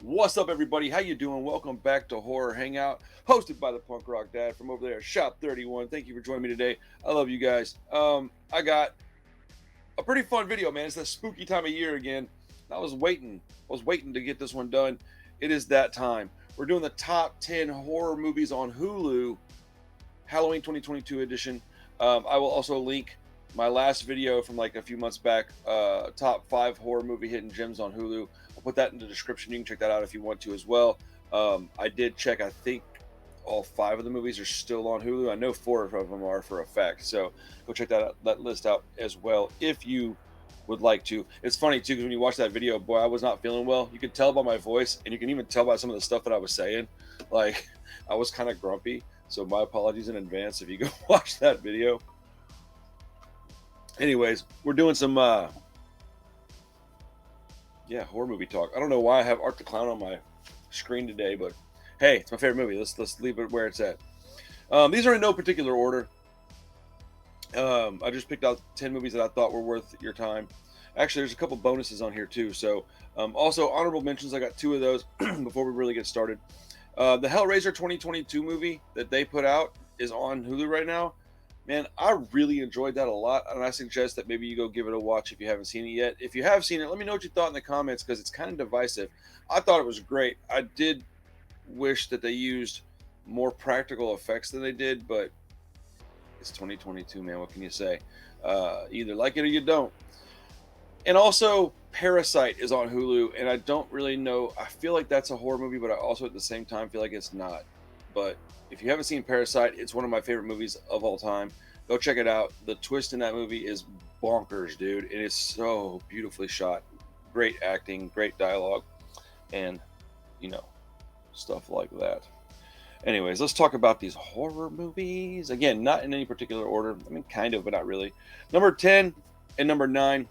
What's up, everybody? How you doing? Welcome back to Horror Hangout, hosted by the Punk Rock Dad from over there, Shop 31. Thank you for joining me today. I love you guys. I got a pretty fun video, man. It's the spooky time of year again. I was waiting to get this one done. It is that time. We're doing the top 10 horror movies on Hulu, Halloween 2022 edition. I will also link my last video from like a few months back, top 5 horror movie hidden gems on Hulu. I'll put that in the description. You can check that out if you want to as well. I did check. I think all 5 of the movies are still on Hulu. I know 4 of them are for a fact. So go check that list out as well if you would like to. It's funny too, because when you watch that video, boy, I was not feeling well. You could tell by my voice, and you can even tell by some of the stuff that I was saying. Like, I was kind of grumpy. So my apologies in advance if you go watch that video. Anyways, we're doing some horror movie talk. I don't know why I have Art the Clown on my screen today, but hey, it's my favorite movie. Let's leave it where it's at. These are in no particular order. I just picked out 10 movies that I thought were worth your time. Actually, there's a couple bonuses on here too. So also honorable mentions. I got 2 of those before we really get started. The Hellraiser 2022 movie that they put out is on Hulu right now. Man, I really enjoyed that a lot, and I suggest that maybe you go give it a watch if you haven't seen it yet. If you have seen it, let me know what you thought in the comments, because it's kind of divisive. I thought it was great. I did wish that they used more practical effects than they did, but it's 2022, man. What can you say? Either like it or you don't. And also, Parasite is on Hulu, and I don't really know. I feel like that's a horror movie, but I also at the same time feel like it's not. But if you haven't seen Parasite, it's one of my favorite movies of all time. Go check it out. The twist in that movie is bonkers, dude. It is so beautifully shot. Great acting, great dialogue, and, stuff like that. Anyways, let's talk about these horror movies. Again, not in any particular order. I mean, kind of, but not really. Number 10 and number 9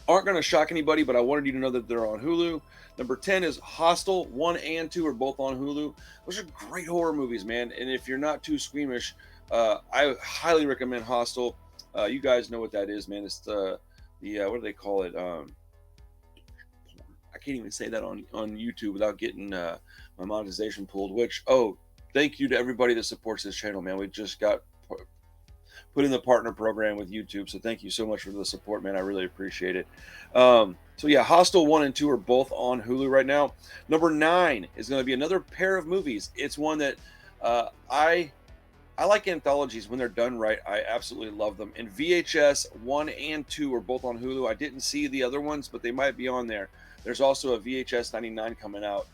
aren't going to shock anybody, but I wanted you to know that they're on Hulu. Number 10 is Hostel. 1 and 2 are both on Hulu. Those are great horror movies, man. And if you're not too squeamish, I highly recommend Hostel. You guys know what that is, man. It's the what do they call it? I can't even say that on YouTube without getting my monetization pulled. Which, thank you to everybody that supports this channel, man. We just got put in the partner program with YouTube, so thank you so much for the support, man. I really appreciate it. So yeah, Hostel 1 and 2 are both on Hulu right now. Number 9 is going to be another pair of movies. It's one that I like anthologies when they're done right. I absolutely love them. And VHS 1 and 2 are both on Hulu. I didn't see the other ones, but they might be on there. There's also a VHS 99 coming out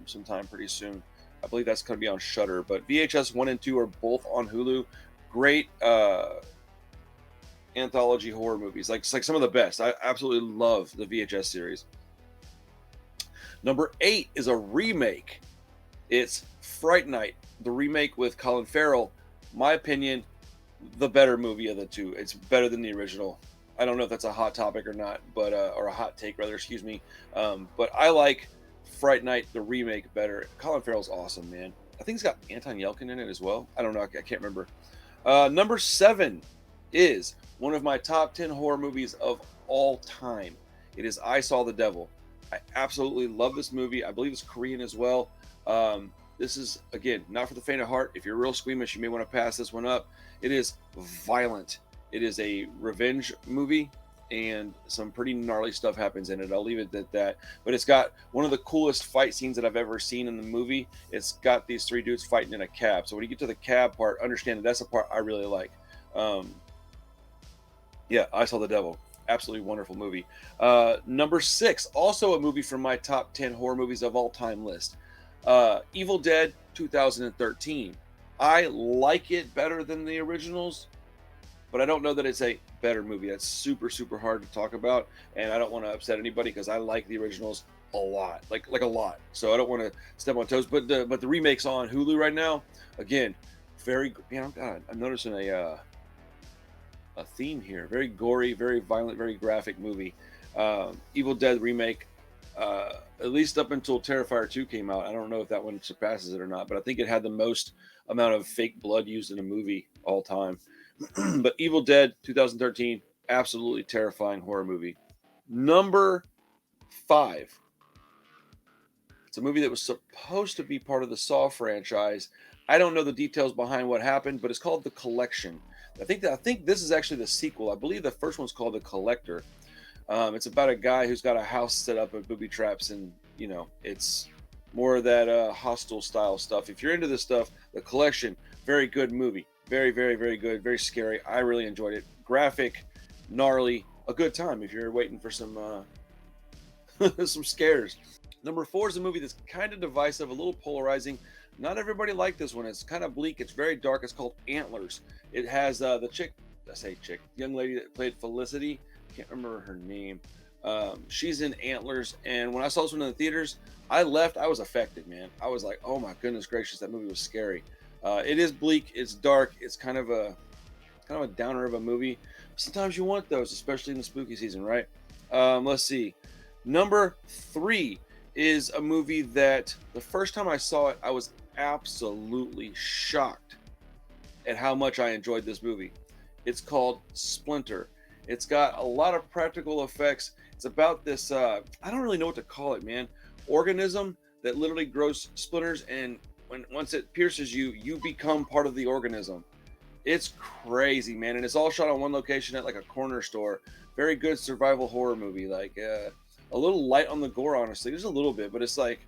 sometime pretty soon. I believe that's going to be on Shudder. But VHS 1 and 2 are both on Hulu. Great anthology horror movies, like some of the best. I absolutely love the VHS series. Number 8 is a remake. It's Fright Night, the remake with Colin Farrell. My opinion, the better movie of the 2. It's better than the original. I don't know if that's a hot topic or not, but or a hot take rather, excuse me. But I like Fright Night, the remake, better. Colin Farrell's awesome, man. I think he's got Anton Yelchin in it as well. I don't know. I can't remember. Number 7 is one of my top 10 horror movies of all time. It is I Saw the Devil. I absolutely love this movie. I believe it's Korean as well. This is, again, not for the faint of heart. If you're real squeamish, you may want to pass this one up. It is violent. It is a revenge movie, and some pretty gnarly stuff happens in it. I'll leave it at that. But it's got one of the coolest fight scenes that I've ever seen in the movie. It's got these 3 dudes fighting in a cab. So when you get to the cab part, understand that that's the part I really like. I Saw the Devil. Absolutely wonderful movie. Number 6, also a movie from my top 10 horror movies of all time list. Evil Dead 2013. I like it better than the originals, but I don't know that it's a better movie. That's super, super hard to talk about, and I don't want to upset anybody because I like the originals a lot, like a lot. So I don't want to step on toes. But the remake's on Hulu right now. Again, very, I'm noticing a theme here. Very gory, very violent, very graphic movie. Evil Dead remake. At least up until Terrifier 2 came out. I don't know if that one surpasses it or not, but I think it had the most amount of fake blood used in a movie all time. But Evil Dead 2013, absolutely terrifying horror movie. Number 5 It's a movie that was supposed to be part of the Saw franchise. I don't know the details behind what happened, but it's called The Collection. I think this is actually the sequel. I believe the first one's called The Collector. It's about a guy who's got a house set up with booby traps, and it's more of that hostile style stuff. If you're into this stuff, The Collection, very good movie, very, very, very good, very scary. I really enjoyed it. Graphic, gnarly, a good time if you're waiting for some some scares. Number 4 is a movie that's kind of divisive, a little polarizing. Not everybody liked this one. It's kind of bleak. It's very dark. It's called Antlers. It has the chick, I say chick, young lady that played Felicity. Can't remember her name. She's in Antlers, and when I saw this one in the theaters, I left. I was affected, man. I was like, oh my goodness gracious, that movie was scary. It is bleak. It's dark. It's kind of a downer of a movie. Sometimes you want those, especially in the spooky season, right? Let's see. Number 3 is a movie that the first time I saw it, I was absolutely shocked at how much I enjoyed this movie. It's called Splinter. It's got a lot of practical effects. It's about this, I don't really know what to call it, man. Organism that literally grows splinters, and once it pierces you, you become part of the organism. It's crazy, man. And it's all shot on one location at like a corner store. Very good survival horror movie. Like, a little light on the gore, honestly. There's a little bit, but it's like,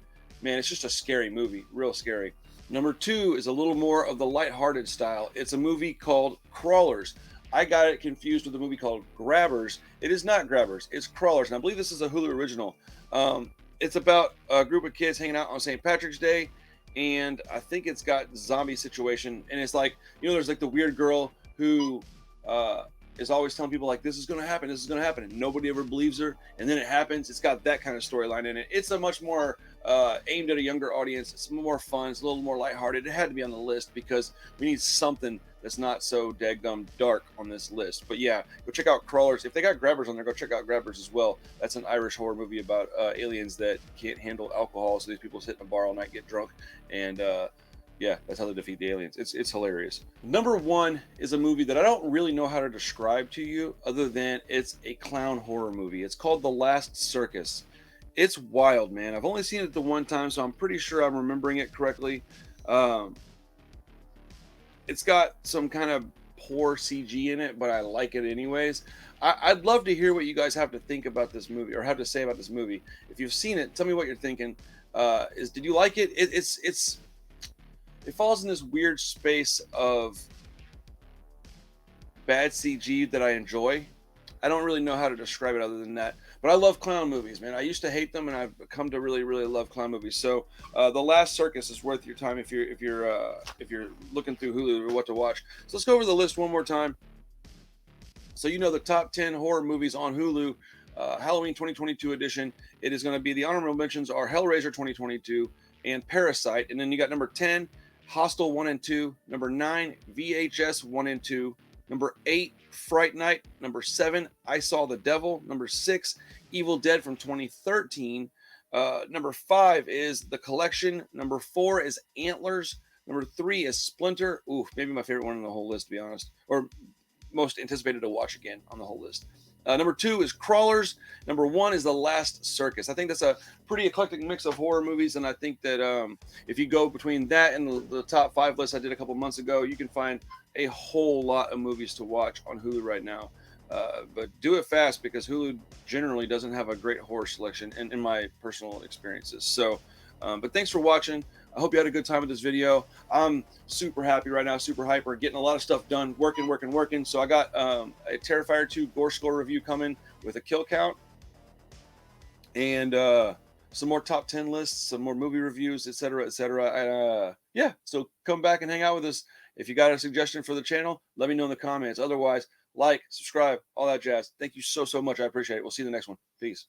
man, it's just a scary movie. Real scary. Number 2 is a little more of the lighthearted style. It's a movie called Crawlers. I got it confused with a movie called Grabbers. It is not Grabbers. It's Crawlers. And I believe this is a Hulu original. It's about a group of kids hanging out on St. Patrick's Day. And I think it's got zombie situation. And it's like, there's like the weird girl who is always telling people like, this is going to happen. This is going to happen. And nobody ever believes her. And then it happens. It's got that kind of storyline in it. It's a much more aimed at a younger audience. It's more fun. It's a little more lighthearted. It had to be on the list because we need something that's not so daggum dark on this list. But yeah, go check out Crawlers. If they got Grabbers on there, go check out Grabbers as well. That's an Irish horror movie about aliens that can't handle alcohol. So these people sit in a bar all night, get drunk, and yeah, that's how they defeat the aliens. It's hilarious. Number 1 is a movie that I don't really know how to describe to you other than it's a clown horror movie. It's called The Last Circus. It's wild, man. I've only seen it the one time, so I'm pretty sure I'm remembering it correctly. It's got some kind of poor CG in it, but I like it anyways. I'd love to hear what you guys have to think about this movie or have to say about this movie. If you've seen it, tell me what you're thinking. Did you like it? It falls in this weird space of bad CG that I enjoy. I don't really know how to describe it other than that. But I love clown movies, man. I used to hate them, and I've come to really, really love clown movies. So, The Last Circus is worth your time if you're looking through Hulu or what to watch. So let's go over the list one more time. So the top 10 horror movies on Hulu, Halloween 2022 edition. It is going to be the honorable mentions are Hellraiser 2022 and Parasite, and then you got number 10, Hostel 1 and 2. Number 9, VHS 1 and 2. Number 8, Fright Night. Number 7, I Saw the Devil. Number 6, Evil Dead from 2013. Number 5 is The Collection. Number 4 is Antlers. Number 3 is Splinter. Ooh, maybe my favorite one on the whole list, to be honest. Or most anticipated to watch again on the whole list. Number 2 is Crawlers. Number 1 is The Last Circus. I think that's a pretty eclectic mix of horror movies, and I think that if you go between that and the top 5 list I did a couple months ago, you can find a whole lot of movies to watch on Hulu right now. But do it fast because Hulu generally doesn't have a great horror selection in my personal experiences. So, but thanks for watching. I hope you had a good time with this video. I'm super happy right now, super hyper, getting a lot of stuff done, working. So I got a Terrifier 2 Gore Score review coming with a kill count and some more top 10 lists, some more movie reviews, etc., etc. Yeah, so come back and hang out with us. If you got a suggestion for the channel, let me know in the comments. Otherwise, like, subscribe, all that jazz. Thank you so much. I appreciate it. We'll see you in the next one. Peace.